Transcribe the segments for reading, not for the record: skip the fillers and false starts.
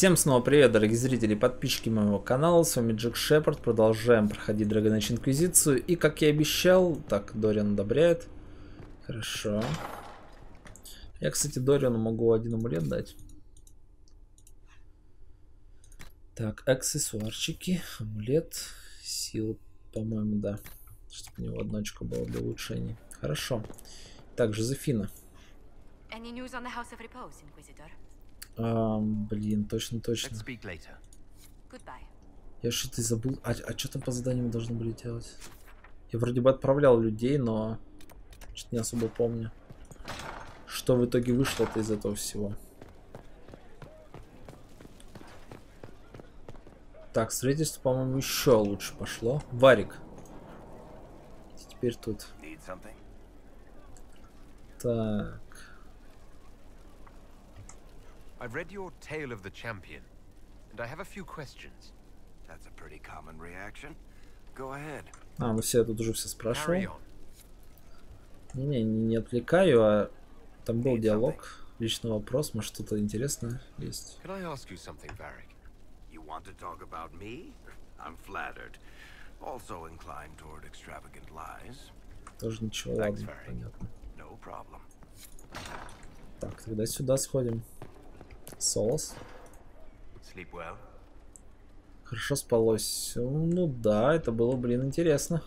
Всем снова привет, дорогие зрители и подписчики моего канала, с вами Джек Шепард, продолжаем проходить Dragon Age Инквизицию, и как я и обещал, так, Дориан одобряет, хорошо. Я, кстати, Дориану могу один амулет дать. Так, аксессуарчики, амулет, сила, по-моему, да, чтобы у него одно очко было для улучшений. Хорошо. Так, Жозефина. Блин, точно. Я что-то забыл. А что там по заданию мы должны были делать? Я вроде бы отправлял людей, но что-то не особо помню. Что в итоге вышло-то из этого всего? Так, строительство, по-моему, еще лучше пошло. Варик. Теперь тут. Так. I've read your Tale of the Champion, and I have a few questions. That's a pretty common reaction. Go ahead. Ну все, я тут уже все спрашивал. Не отвлекаю, а там был диалог, личный вопрос, может что-то интересное есть. Can I ask you something, Varric? You want to talk about me? I'm flattered. Also inclined toward extravagant lies. Тоже ничего, ладно, понятно. No problem. Так, тогда сюда сходим. Солос. Well? Хорошо спалось. Ну да, это было, блин, интересно.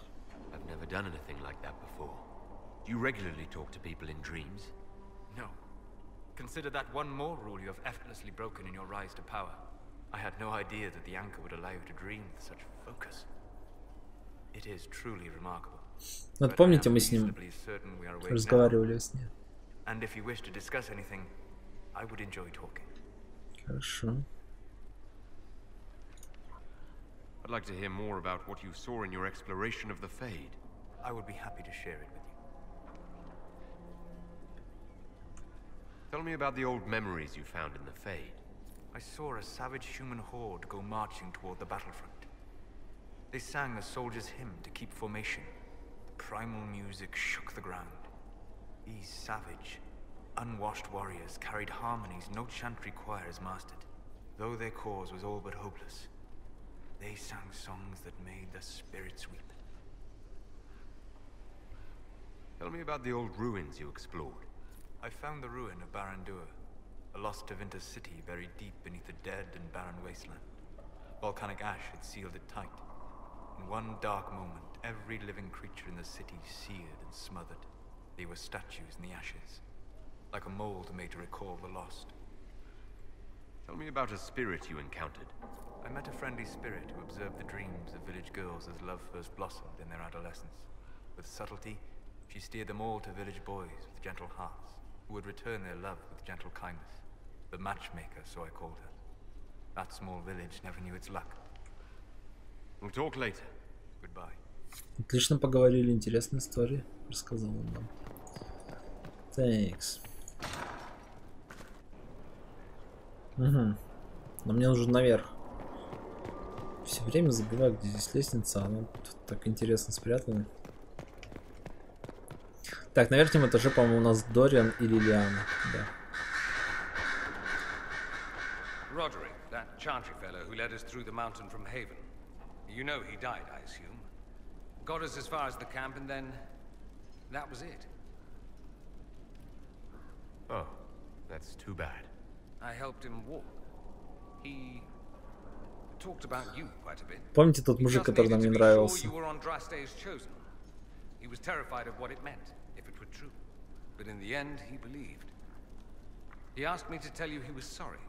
No. Consider that one more rule you have effortlessly broken in your rise to power. I had no idea that the anchor would allow you to dream with such focus. It is truly remarkable. Вот помните, мы с ним разговаривали с ним. And if you wish to discuss anything, I would enjoy talking. Хорошо. I'd like to hear more about what you saw in your exploration of the Fade. I would be happy to share it with you. Tell me about the old memories you found in the Fade. I saw a savage human horde go marching toward the battlefront. They sang a soldier's hymn to keep formation. The primal music shook the ground. These savage, unwashed warriors carried harmonies no chantry choirs mastered. Though their cause was all but hopeless, they sang songs that made the spirits weep. Tell me about the old ruins you explored. I found the ruin of Barandur, a lost Tevinter city buried deep beneath a dead and barren wasteland. Volcanic ash had sealed it tight. In one dark moment, every living creature in the city seared and smothered. They were statues in the ashes, like a mold made to recall the lost. Tell me about a spirit you encountered. I met a friendly spirit who observed the dreams of village girls as love first blossomed in their adolescence. With subtlety, she steered them all to village boys with gentle hearts, who would return their love with gentle kindness. The matchmaker, so I called her. That small village never knew its luck. We'll talk later. Goodbye. Отлично поговорили, интересная история, рассказал он нам. Thanks. Угу. Но мне нужен наверх. Все время забываю, где здесь лестница, она тут так интересно спрятана. Так, на верхнем этаже, по-моему, у нас Дориан и Лилиана. Да. Roderick, that chantry fellow who led us through the mountain from Haven. You know he died, I assume. Got us as far as the camp, and then that was it. Oh, that's too bad. I helped him walk. He talked about you quite a bit. Помните тот мужик, который нам не нравился? He was terrified of what it meant, if it were true. But in the end, he believed. He asked me to tell you he was sorry.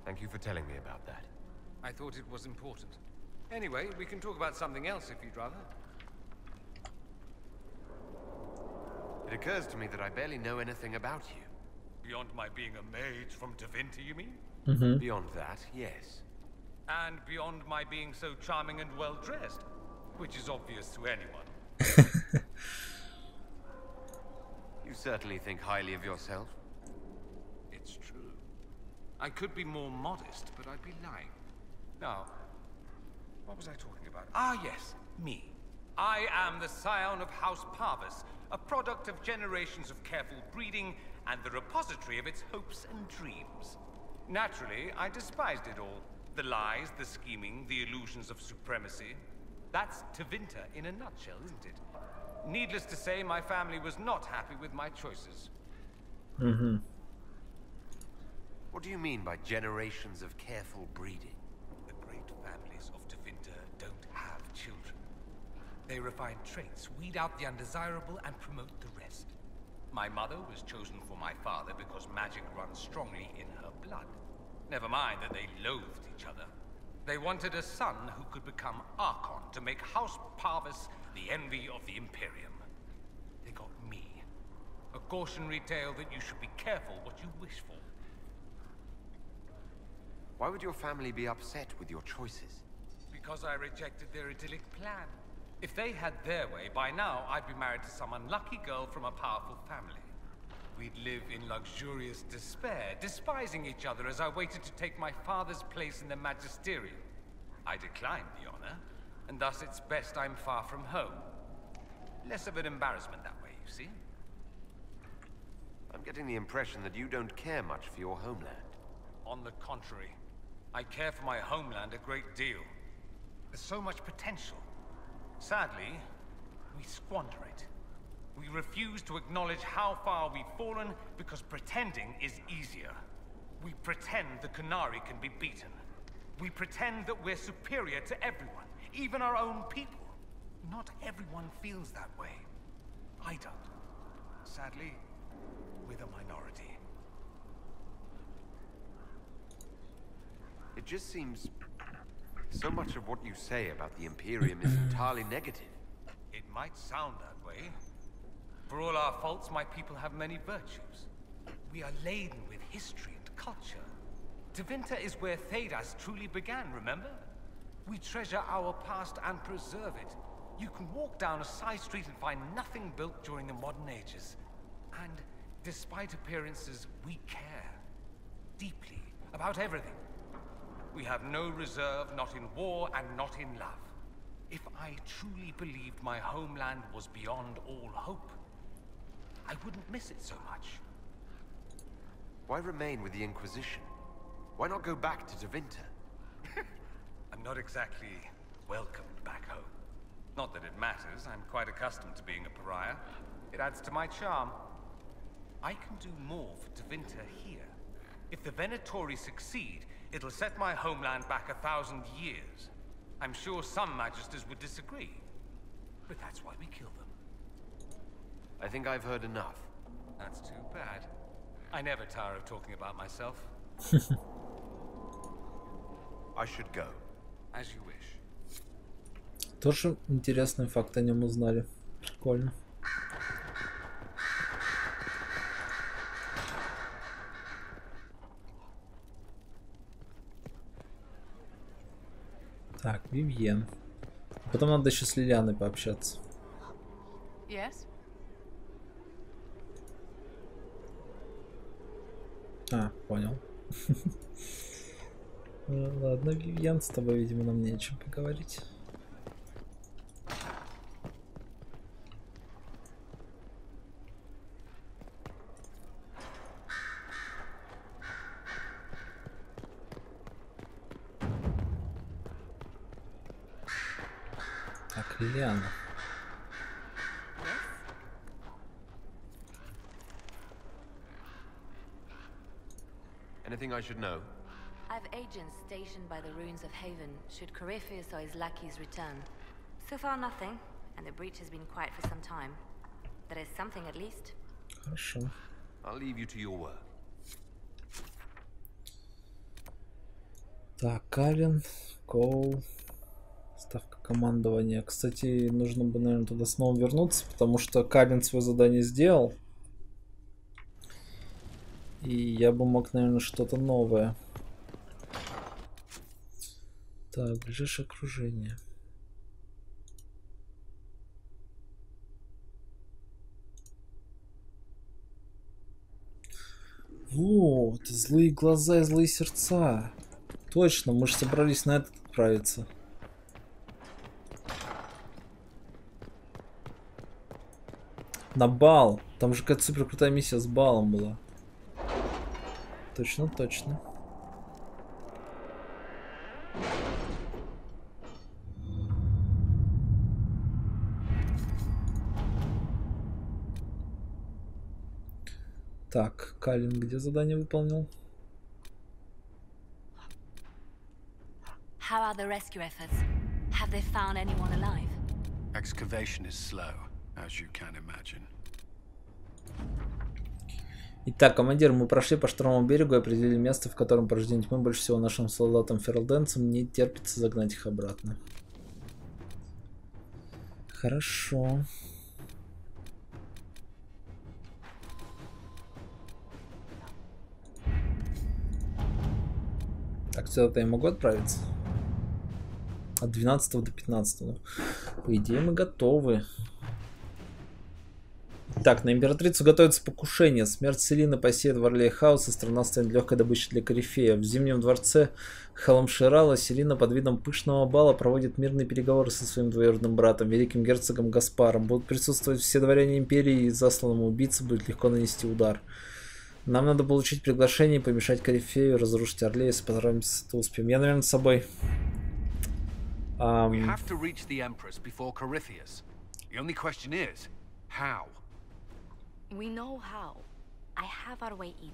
Thank you for telling me about that. I thought it was important. Anyway, we can talk about something else if you'd rather. It occurs to me that I barely know anything about you. Beyond my being a mage from Tevinter, you mean? Mm-hmm. Beyond that, yes. And beyond my being so charming and well-dressed, which is obvious to anyone. You certainly think highly of yourself. It's true. I could be more modest, but I'd be lying. Now, what was I talking about? Ah, yes, me. I am the scion of House Parvis, a product of generations of careful breeding and the repository of its hopes and dreams. Naturally, I despised it all. The lies, the scheming, the illusions of supremacy. That's Tevinter in a nutshell, isn't it? Needless to say, my family was not happy with my choices. Угу. What do you mean by generations of careful breeding? The great families of Tevinter don't have children. They refine traits, weed out the undesirable, and promote the rest. My mother was chosen for my father because magic runs strongly in her blood. Never mind that they loathed each other. They wanted a son who could become Archon to make House Parvis the envy of the Imperium. They got me. A cautionary tale that you should be careful what you wish for. Why would your family be upset with your choices? Because I rejected their idyllic plan. If they had their way, by now I'd be married to some unlucky girl from a powerful family. We'd live in luxurious despair, despising each other as I waited to take my father's place in the magisterium. I declined the honor, and thus it's best I'm far from home. Less of an embarrassment that way, you see? I'm getting the impression that you don't care much for your homeland. On the contrary, I care for my homeland a great deal. There's so much potential. Sadly, we squander it. We refuse to acknowledge how far we've fallen because pretending is easier. We pretend the Qunari can be beaten. We pretend that we're superior to everyone, even our own people. Not everyone feels that way. I don't. Sadly, we're the minority. It just seems so much of what you say about the Imperium is entirely negative. It might sound that way. For all our faults, my people have many virtues. We are laden with history and culture. Tevinter is where Thedas truly began, remember? We treasure our past and preserve it. You can walk down a side street and find nothing built during the modern ages. And despite appearances, we care. Deeply. About everything. We have no reserve, not in war and not in love. If I truly believed my homeland was beyond all hope, I wouldn't miss it so much. Why remain with the Inquisition? Why not go back to Tevinter? I'm not exactly welcomed back home. Not that it matters, I'm quite accustomed to being a pariah. It adds to my charm. I can do more for Tevinter here. If the Venatori succeed, it'll set my homeland back 1,000 years. I'm sure some magisters would disagree, but that's why we kill them. I think I've heard enough. That's too bad. I never tire of talking about myself. I should go. As you wish. Тоже интересный факт о нем узнали. Прикольно. Так, Вивьен. Потом надо еще с Лилианой пообщаться. Yes? А, понял. Ладно, Вивьен, с тобой, видимо, нам не о чем поговорить. Так, Лилиана. Anything I should know? I've agents stationed by the ruins of Haven should Corypheus or his lackeys return. So far nothing, and the breach has been quiet for some time. There is something at least. Хорошо. I'll leave you to your work. Так, Калин, Коул. Ставка командования. Кстати, нужно бы, наверное, туда снова вернуться, потому что Калин свое задание сделал. И я бы мог, наверное, что-то новое. Так, ближайшее окружение. Вот, злые глаза и злые сердца. Точно, мы же собрались на этот отправиться. На бал. Там же какая-то супер крутая миссия с балом была. Точно, точно. Так, Калин где задание выполнил? How are the rescue efforts? Have they found anyone alive? Excavation is slow, as you can imagine. Итак, командир, мы прошли по штормовому берегу и определили место, в котором порождение тьмы больше всего нашим солдатам-ферлденцам не терпится загнать их обратно. Хорошо. Так, сюда-то я могу отправиться? От 12 до 15. По идее, мы готовы. Так, на императрицу готовится покушение. Смерть Селины посеет в Орле хаос, и страна станет легкой добычей для корифея. В Зимнем дворце Халамширала Селина под видом пышного бала проводит мирные переговоры со своим двоюродным братом, великим герцогом Гаспаром. Будут присутствовать все дворяне империи, и засланному убийце будет легко нанести удар. Нам надо получить приглашение и помешать корифею разрушить Орле, если постараемся это успеем. Я, наверное, с собой... We have to reach the Empress before Corypheus. The only question is, how? We know how. I have our way in.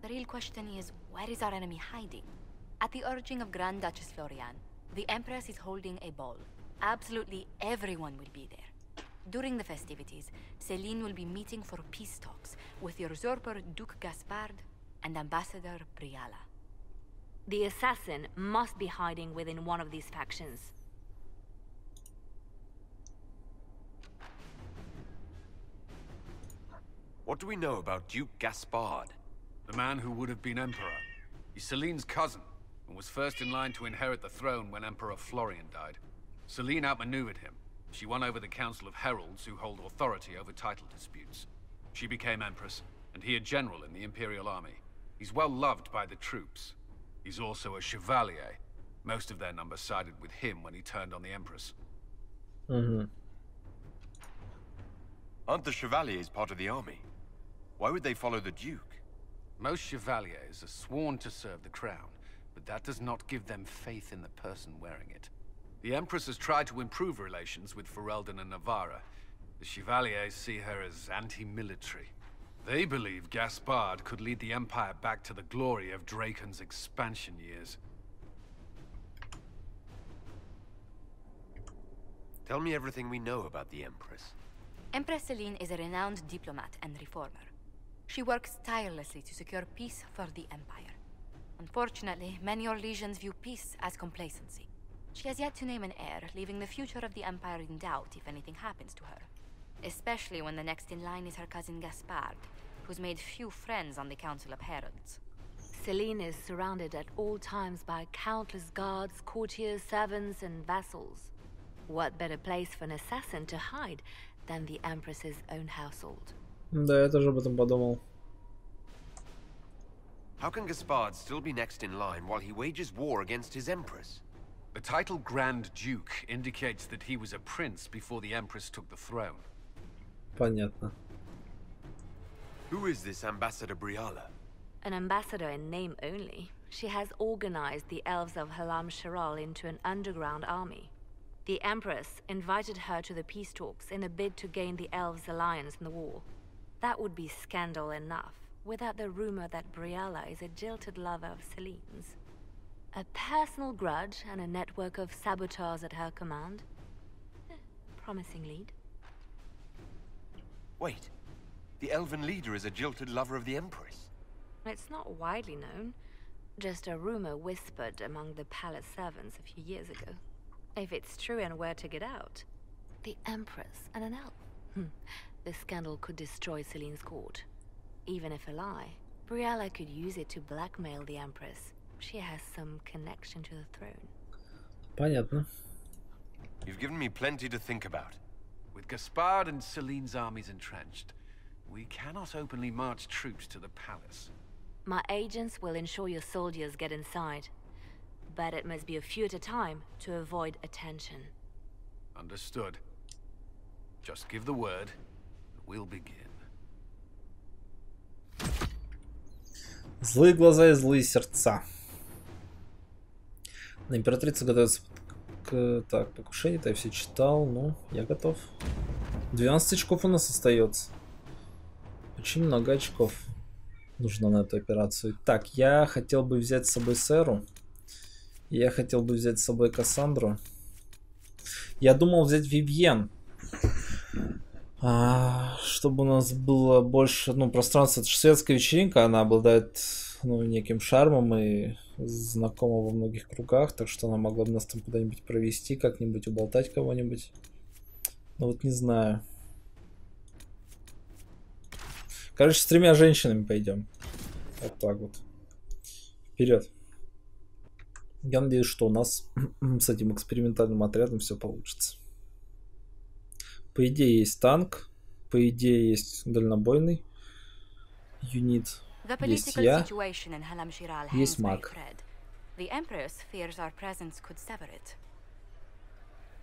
The real question is, where is our enemy hiding? At the urging of Grand Duchess Florian, the Empress is holding a ball. Absolutely everyone will be there. During the festivities, Celine will be meeting for peace talks with the usurper Duke Gaspard and Ambassador Briala. The assassin must be hiding within one of these factions. What do we know about Duke Gaspard? The man who would have been Emperor. He's Celine's cousin, and was first in line to inherit the throne when Emperor Florian died. Celine outmaneuvered him. She won over the Council of Heralds, who hold authority over title disputes. She became Empress, and he a general in the Imperial Army. He's well loved by the troops. He's also a Chevalier. Most of their number sided with him when he turned on the Empress. Aren't the Chevaliers part of the army? Why would they follow the Duke? Most Chevaliers are sworn to serve the crown, but that does not give them faith in the person wearing it. The Empress has tried to improve relations with Ferelden and Navarra. The Chevaliers see her as anti-military. They believe Gaspard could lead the Empire back to the glory of Draken's expansion years. Tell me everything we know about the Empress. Empress Celine is a renowned diplomat and reformer. She works tirelessly to secure peace for the Empire. Unfortunately, many Orlesians view peace as complacency. She has yet to name an heir, leaving the future of the Empire in doubt if anything happens to her. Especially when the next in line is her cousin Gaspard, who's made few friends on the Council of Heralds. Celine is surrounded at all times by countless guards, courtiers, servants, and vassals. What better place for an assassin to hide than the Empress's own household? Да, я тоже об этом подумал. How can Gaspard still be next in line while he wages war against his Empress? The title Grand Duke indicates that he was a prince before the Empress took the throne. Понятно. Who is this Ambassador Briala? An ambassador in name only. She has organized the elves of Halam Shiral into an underground army. The Empress invited her to the peace talks in a bid to gain the elves' alliance in the war. That would be scandal enough, without the rumor that Briala is a jilted lover of Celine's. A personal grudge and a network of saboteurs at her command. Promising lead. Wait, the elven leader is a jilted lover of the Empress. It's not widely known. Just a rumor whispered among the palace servants a few years ago. If it's true and were to get out, the Empress and an elf. The scandal could destroy Celine's court. Even if a lie, Briala could use it to blackmail the Empress. She has some connection to the throne. Понятно. You've given me plenty to think about. With Gaspard and Celine's armies entrenched, we cannot openly march troops to the palace. My agents will ensure your soldiers get inside. But it must be a few at a time to avoid attention. Understood. Just give the word. we'll begin. Злые глаза и злые сердца. На императрицу готовится к покушению, я все читал, ну, я готов. 12 очков у нас остается. Очень много очков нужно на эту операцию. Так, я хотел бы взять с собой Сэру. Я хотел бы взять с собой Кассандру. Я думал взять Вивьен. Чтобы у нас было больше, ну, пространства. Это же светская вечеринка, она обладает, ну, неким шармом и знакома во многих кругах, так что она могла бы нас там куда-нибудь провести, как-нибудь уболтать кого-нибудь. Ну вот не знаю. Короче, с 3 женщинами пойдем. Вот так вот. Вперед. Я надеюсь, что у нас с этим экспериментальным отрядом все получится. По идее есть танк. По идее есть дальнобойный юнит. Есть я. Есть маг. The Empress fears our presence could sever it.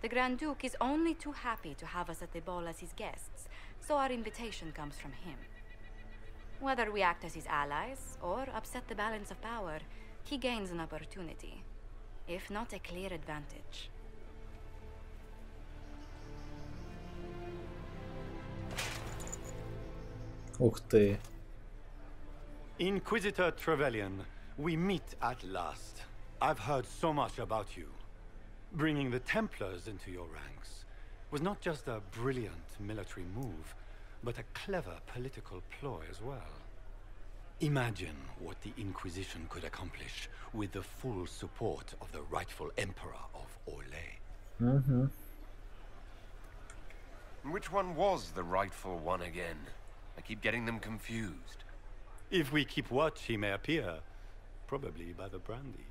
The Grand Duke is only too happy to have us at the ball as his guests, so our invitation comes from him. Whether we act as his allies or upset the balance of power, he gains an opportunity, if not a clear advantage. Ух ты. Inquisitor Trevelyan, we meet at last. I've heard so much about you. Bringing the Templars into your ranks was not just a brilliant military move, but a clever political ploy as well. Imagine what the Inquisition could accomplish with the full support of the rightful Emperor of Orlais. Which one was the rightful one again? I keep getting them confused. If we keep watch, he may appear. Probably by the brandy.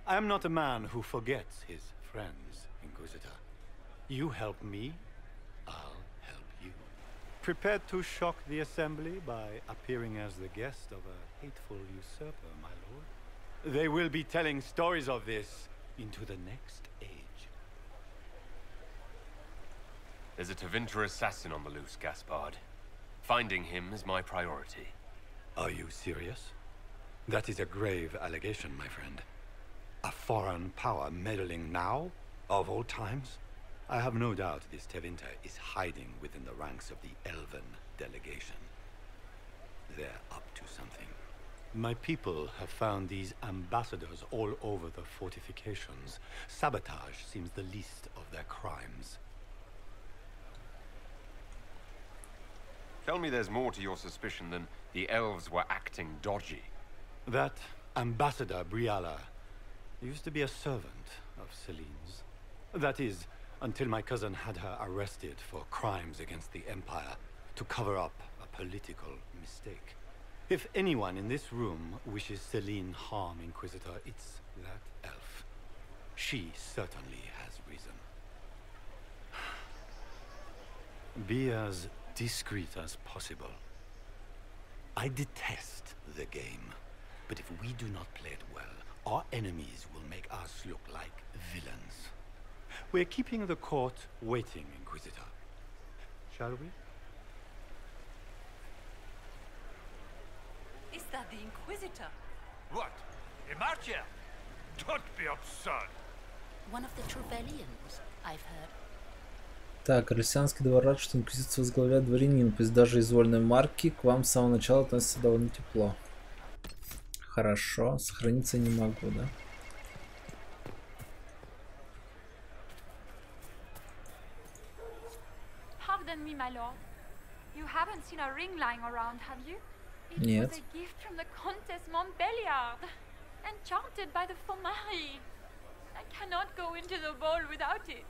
I am not a man who forgets his friends, Inquisitor. You help me, I'll help you. Prepared to shock the Assembly by appearing as the guest of a hateful usurper, my lord? They will be telling stories of this into the next age. There's a Tevinter assassin on the loose, Gaspard. Finding him is my priority. Are you serious? That is a grave allegation, my friend. A foreign power meddling now, of all times? I have no doubt this Tevinter is hiding within the ranks of the Elven delegation. They're up to something. My people have found these ambassadors all over the fortifications. Sabotage seems the least of their crimes. Tell me there's more to your suspicion than the elves were acting dodgy. That Ambassador Briala used to be a servant of Celine's. That is, until my cousin had her arrested for crimes against the Empire to cover up a political mistake. If anyone in this room wishes Celine harm, Inquisitor, it's that elf. She certainly has reason. Be as discreet as possible. I detest the game, but if we do not play it well, our enemies will make us look like villains. We're keeping the court waiting, Inquisitor. Shall we? Is that the Inquisitor? What? Emartia? Don't be absurd. One of the Trevellians, I've heard. Так, Орлеанский двор рад, что инквизицию возглавляет дворянин, пусть даже из вольной марки, к вам с самого начала относится довольно тепло. Хорошо, сохраниться не могу, да? Pardon me, my lord. You haven't seen a ring lying around, have you? It Нет. was a gift from the Countess Montbelliard, enchanted by the Fomari. I cannot go into the ball without it.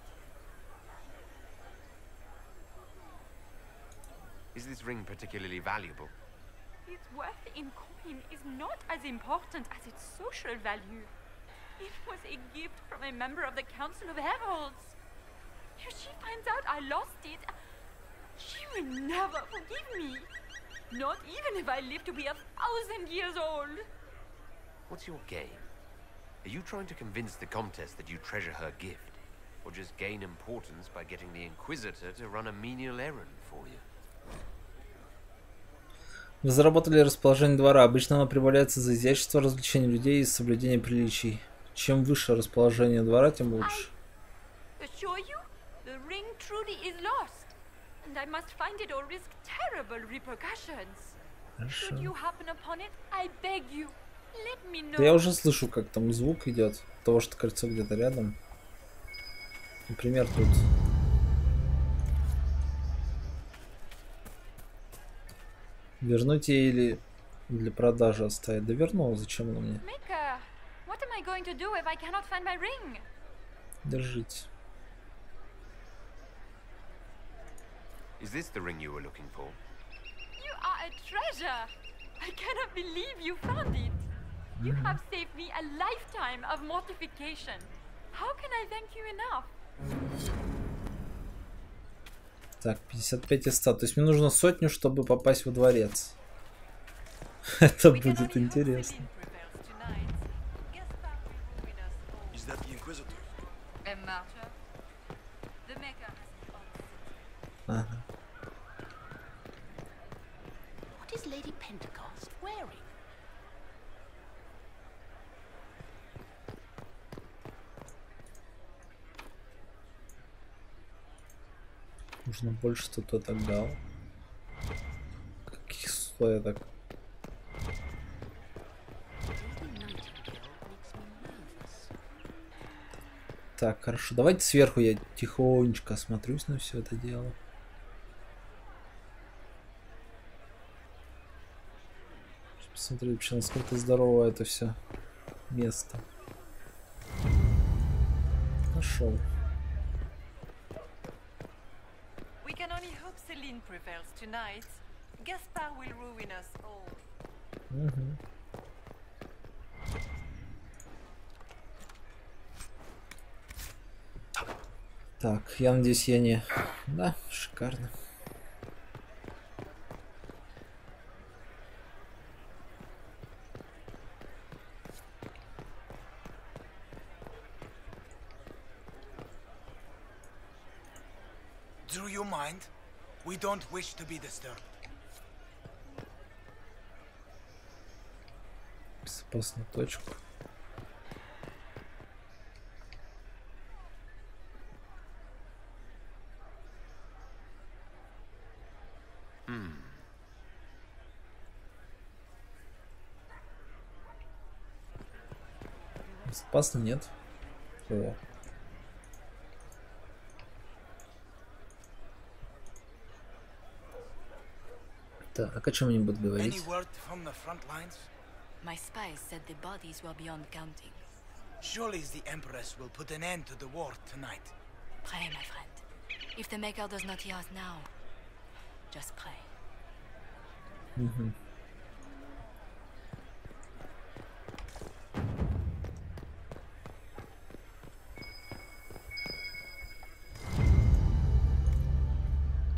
Is this ring particularly valuable? Its worth in coin is not as important as its social value. It was a gift from a member of the Council of Heralds. If she finds out I lost it, she will never forgive me. Not even if I live to be 1,000 years old. What's your game? Are you trying to convince the Comtesse that you treasure her gift? Or just gain importance by getting the Inquisitor to run a menial errand Вы заработали расположение двора. Обычно оно прибавляется за изящество развлечений людей и соблюдение приличий. Чем выше расположение двора, тем лучше. Assure you, the ring truly is lost, and I must find it or risk terrible repercussions. Should you happen upon it, I beg you, let me know. Да я уже слышу, как там звук идет того, что кольцо где-то рядом. Например, тут. Вернуть ей или для продажи оставить? Да верну, зачем она мне? Maker, what am I going to do if I cannot find my ring? Держите. Is this the ring you were looking for? You are a treasure. I cannot believe you found it. You have saved me a lifetime of mortification. How can I thank you enough? Так, 55 из 100. То есть мне нужно 100, чтобы попасть во дворец. Это будет интересно. Ага. What is Lady Pentecost wearing? Нужно больше статуэток дал. Каких статуэток? Так, хорошо. Давайте сверху я тихонечко осмотрюсь на все это дело. Посмотри вообще, насколько здорово это все место. Нашел. We can only hope Celine prevails tonight. Gaspard will ruin us all. Так, я надеюсь, я не... Да, шикарно. Do you mind? We don't wish to be disturbed. Безопасную точку. Безопасно нет. О. Так, о чем они будут говорить? Any word from the front lines? My spies said the bodies were beyond counting. Surely the Empress will put an end to the war tonight. Pray, my friend. If the Maker does not hear us now, just pray.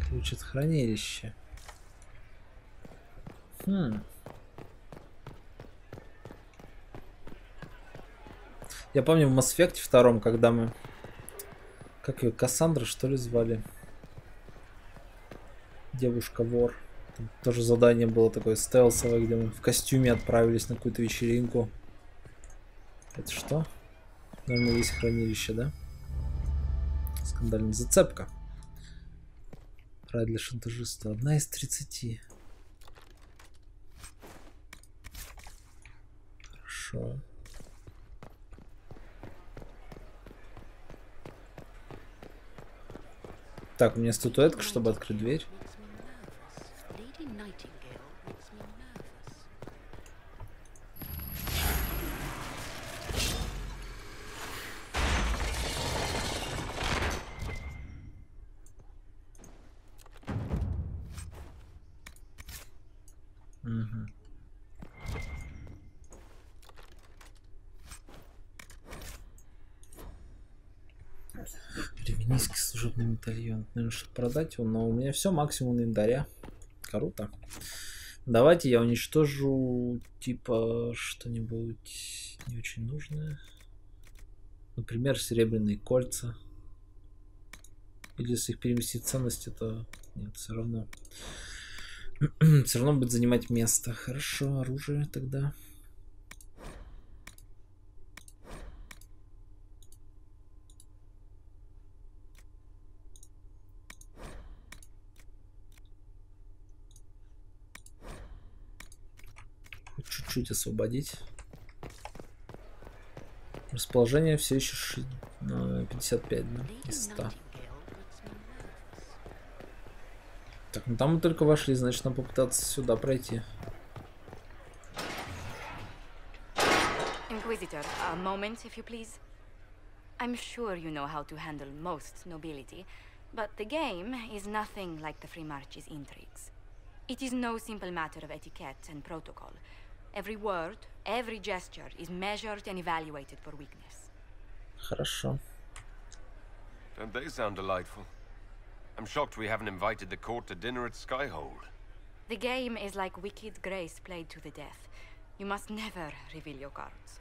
Ключ от хранилища. Я помню в Mass Effect 2, когда мы... Как ее, Кассандра, что ли, звали? Девушка-вор. Там тоже задание было такое стелсовое, где мы в костюме отправились на какую-то вечеринку. Это что? Наверное, есть хранилище, да? Скандальная зацепка. Рай для шантажиста. 1 из 30. Хорошо. Так, у меня статуэтка, чтобы открыть дверь. Ревенийский служебный медальон. Наверное, чтобы продать его, но у меня все, максимум января. Круто. Давайте я уничтожу типа что-нибудь не очень нужное. Например, серебряные кольца. Или если их перевести в ценности, то нет, все равно. Все равно будет занимать место. Хорошо, оружие тогда. Чуть-чуть освободить. Расположение все еще 55, да, из 100. Так, ну там мы только вошли, значит, нам попытаться сюда пройти. Inquisitor, a moment, if you please. I'm sure you know how to handle most nobility, but the game is nothing like the Free March's intrigues. It is no simple matter of etiquette and protocol. Every word, every gesture is measured and evaluated for weakness. Хорошо. Don't they sound delightful? I'm shocked we haven't invited the court to dinner at Skyhold. The game is like Wicked Grace played to the death. You must never reveal your cards.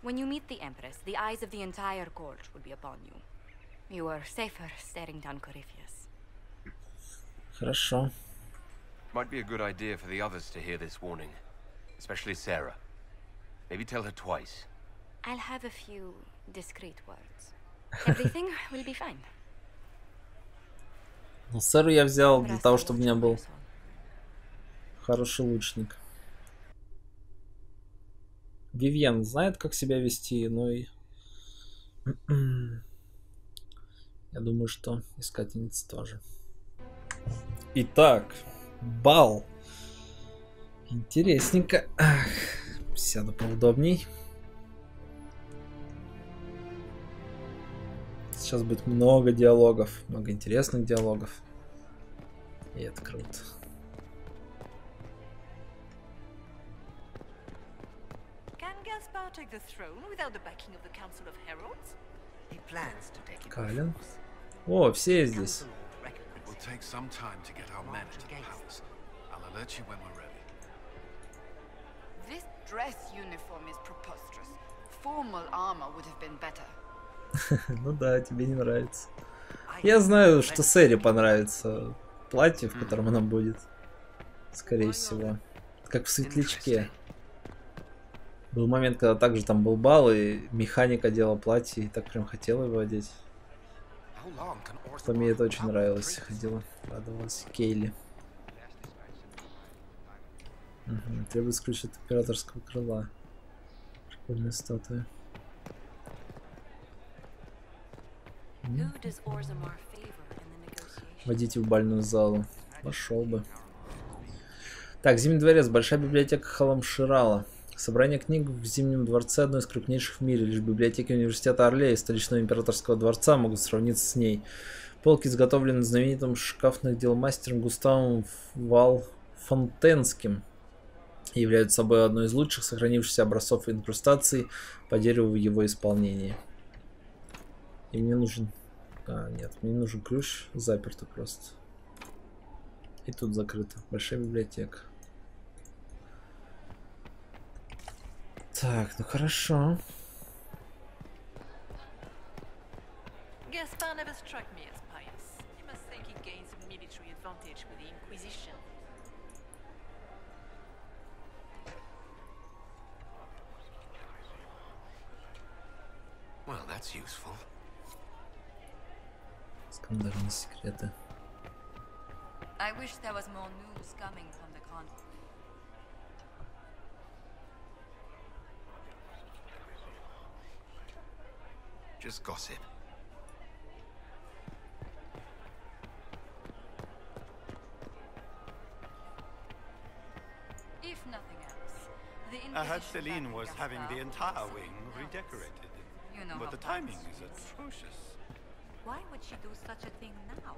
When you meet the Empress, the eyes of the entire court will be upon you. You are safer staring down Corypheus. Хорошо. Might be a good idea for the others to hear this warning. Especially Sarah. Maybe tell her twice. I'll have a few discreet words. Everything will be fine. Ну, Сэру я взял для того, чтобы у меня был хороший лучник. Вивьен знает, как себя вести, но и... Я думаю, что искательница тоже. Итак, бал. Интересненько. Ах, сяду поудобней. Сейчас будет много диалогов, много интересных диалогов. И это круто. Калин. О, все здесь. This dress uniform is preposterous. Formal armor would have been better. Ну да, тебе не нравится. Я знаю, что Сэре понравится платье, в котором она будет. Скорее всего. Как в Светлячке. Был момент, когда также там был бал, и механика делала платье, и так прям хотела его одеть. Что мне это очень нравилось. Ходила, радовалась. Кейли. Угу. Требуется ключ от императорского крыла. Прикольная статуя. Водите в бальную залу. Пошел бы. Так, Зимний дворец. Большая библиотека Халамширала. Собрание книг в Зимнем дворце одно из крупнейших в мире. Лишь библиотеки университета Орлея и столичного императорского дворца могут сравниться с ней. Полки изготовлены знаменитым шкафных дел мастером Густавом Валфонтенским. И являются собой одной из лучших сохранившихся образцов инкрустаций по дереву в его исполнении. И мне нужен... А, нет, мне нужен ключ. Заперто просто. И тут закрыто. Большая библиотека. Так, ну хорошо. Gaspar never struck me as pious. You must think he gained some military advantage with the Inquisition. Well, that's useful. Скандальные секреты. I wish there was more news coming from the convent. Just gossip. If nothing else, the I heard Inquisition Celine was back having the Gaspar entire will wing help us. redecorated. You know But how the timing Paris is is. atrocious. Why would she do such a thing now?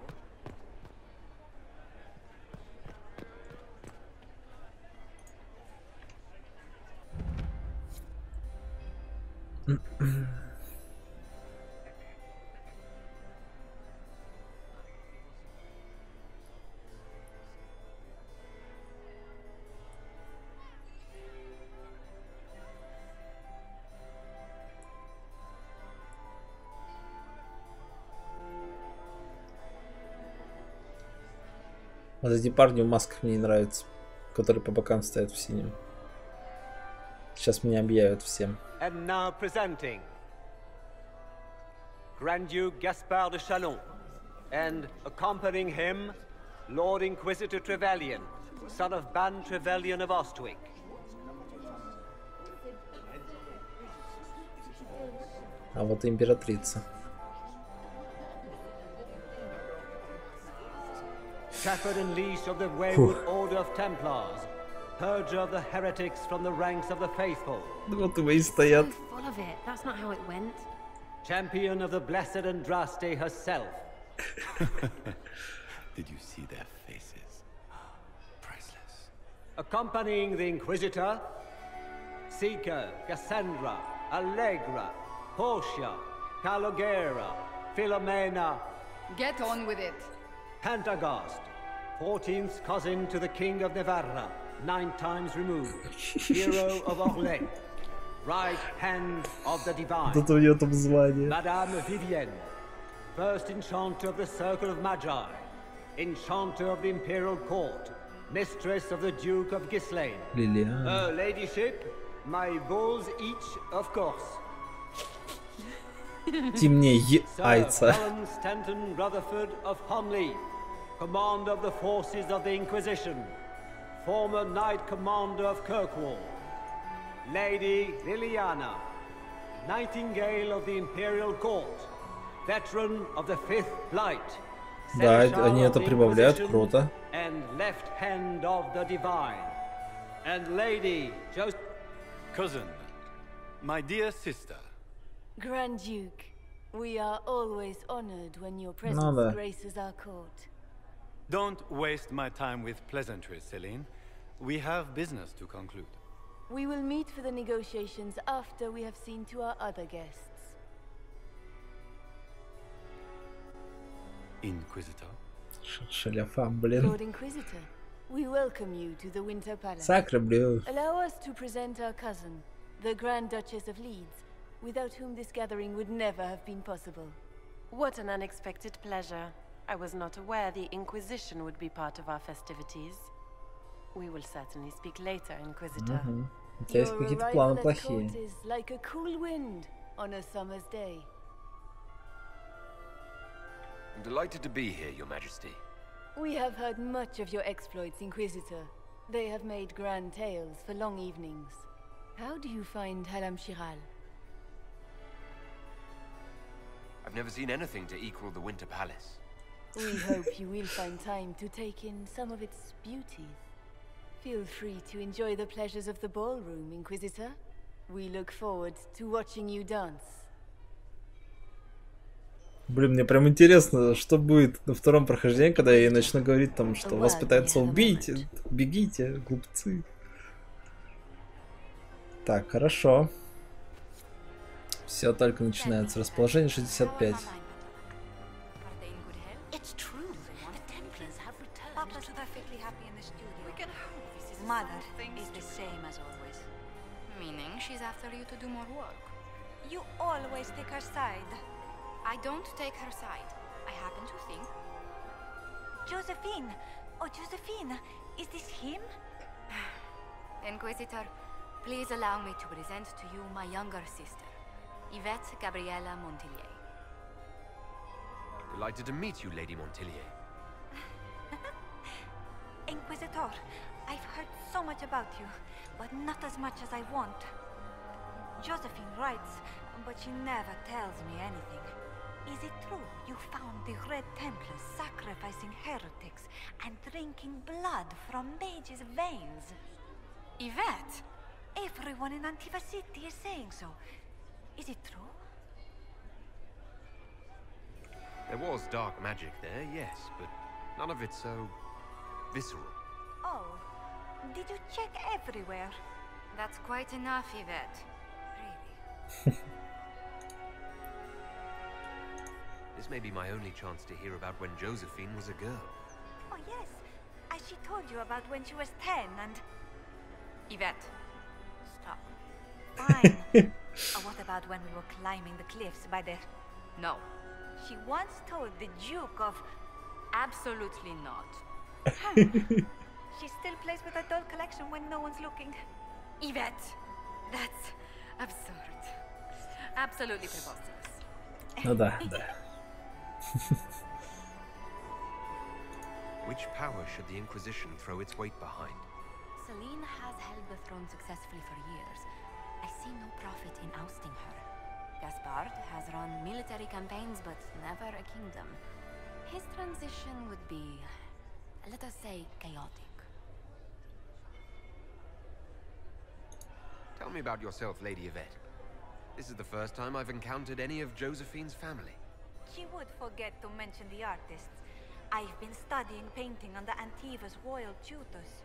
Вот эти парни в масках мне не нравятся, которые по бокам стоят в синем. Сейчас меня объявят всем. And now presenting Grand Duke Gaspard de Chalon, and accompanying him, Lord Inquisitor Trevelyan, son of Ban Trevelyan of Ostwick. А вот и императрица. Shepherd and leash of the wayward Order of Templars, purger of the heretics from the ranks of the faithful. Вот и мои стоят. Full of it. That's not how it went. Champion of the Blessed Andraste herself. Did you see their faces? Priceless. Accompanying the Inquisitor, Seeker, Cassandra, Allegra, Portia, Calogera, Philomena. Get on with it. Pantagast, 14th cousin to the King of Navarra, 9 times removed, hero of Orléans, right hand of the divine. Тут у нее там звание. Madame Vivienne, first enchanter of the Circle of Magi, enchanter of the Imperial Court, mistress of the Duke of Ghislaine. Liliana. Her ladyship, my bulls each, of course. Темнее яйца. Alan Stanton Rutherford of Homley, commander of the forces of the Inquisition, former Knight Commander of Kirkwall. Lady Liliana, Nightingale of the Imperial Court, veteran of the Fifth Light. Да, они это прибавляют, круто. And left hand of the divine. And Lady Joseph. Cousin, my dear sister. Grand Duke, we are always honored when your presence graces our court. Don't waste my time with pleasantries, Celine. We have business to conclude. We will meet for the negotiations after we have seen to our other guests. Inquisitor? Шаляфам, блин. Lord Inquisitor, we welcome you to the Winter Palace. Sacre bleu. Allow us to present our cousin, the Grand Duchess of Leeds, without whom this gathering would never have been possible. What an unexpected pleasure. I was not aware the Inquisition would be part of our festivities. We will certainly speak later, Inquisitor. У тебя есть какие-то планы плохие. Is like a cool wind on a summer's day. I'm delighted to be here, Your Majesty. We have heard much of your exploits, Inquisitor. They have made grand tales for long evenings. How do you find Haram Shiral? I've never seen anything to equal the Winter Palace. We hope you will find time to take in some of its beauties. Feel free to enjoy the pleasures of the ballroom, Inquisitor. We look forward to watching you dance. Блин, мне прям интересно, что будет на втором прохождении, когда я ей начну говорить там, что вас пытаются убить. Бегите, глупцы. Так, хорошо. Все только начинается. Расположение 65. Mother is the same as always. Meaning she's after you to do more work. You always take her side. I don't take her side. I happen to think... Josephine! Oh, Josephine! Is this him? Inquisitor, please allow me to present to you my younger sister, Yvette Gabriella Montillier. Delighted to meet you, Lady Montillier. Inquisitor, I've heard so much about you, but not as much as I want. Josephine writes, but she never tells me anything. Is it true you found the Red Templars sacrificing heretics and drinking blood from mages' veins? Yvette! Everyone in Antiva City is saying so. Is it true? There was dark magic there, yes, but none of it so visceral. Oh, did you check everywhere? That's quite enough, Yvette. Really. This may be my only chance to hear about when Josephine was a girl. Oh yes, as she told you about when she was 10 and... Yvette, stop. Fine. What about when we were climbing the cliffs by the... No. She once told the Duke of... Absolutely not. She still plays with her doll collection when no one's looking. Yvette, that's absurd. Absolutely preposterous. Ну да, да. Which power should the Inquisition throw its weight behind? Celine has held the throne successfully for years. I see no profit in ousting her. Gaspard has run military campaigns, but never a kingdom. His transition would be, let us say, chaotic. Tell me about yourself, Lady Yvette. This is the first time I've encountered any of Josephine's family. She would forget to mention the artists. I've been studying painting under Antiva's royal tutors.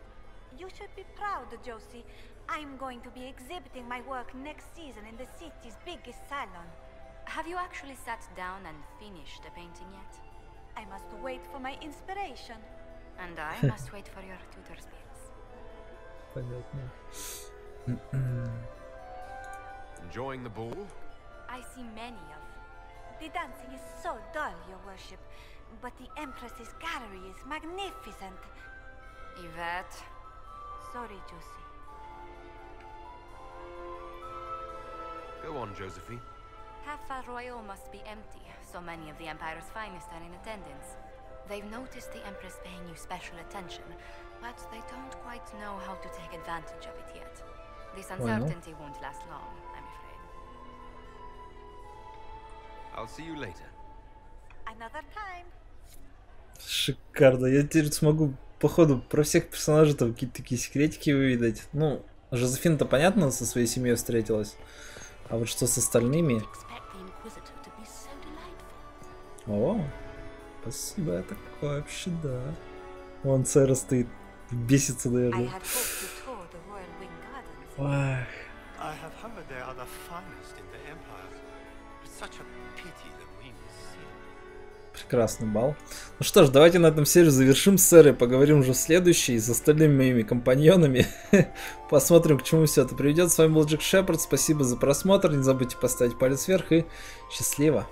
You should be proud, Josie. I'm going to be exhibiting my work next season in the city's biggest salon. Have you actually sat down and finished the painting yet? I must wait for my inspiration. And I must wait for your tutor's bills. Понятно. Enjoying the ball? I see many of. The dancing is so dull, Your Worship, but the Empress's gallery is magnificent. Yvette. Sorry, Josie. Go on, Josephine. Half Royal must be empty. So many of the Empire's finest are in attendance. They've noticed the Empress paying you special attention, but they don't quite know how to take advantage of it yet. This uncertainty won't last long, I'm afraid. I'll see you later. Another time. Шикарно. Я теперь смогу, походу, про всех персонажей там какие-то такие секретики выведать. Ну, Жозефина-то понятно, со своей семьей встретилась. А вот что с остальными? О, спасибо, я такой вообще, да. Вон Цера стоит, бесится, наверное. Ах. Прекрасный бал. Ну что ж, давайте на этом серию завершим с Церой, поговорим уже в следующей с остальными моими компаньонами. Посмотрим, к чему все это приведет. С вами был Джек Шепард, спасибо за просмотр, не забудьте поставить палец вверх и счастливо.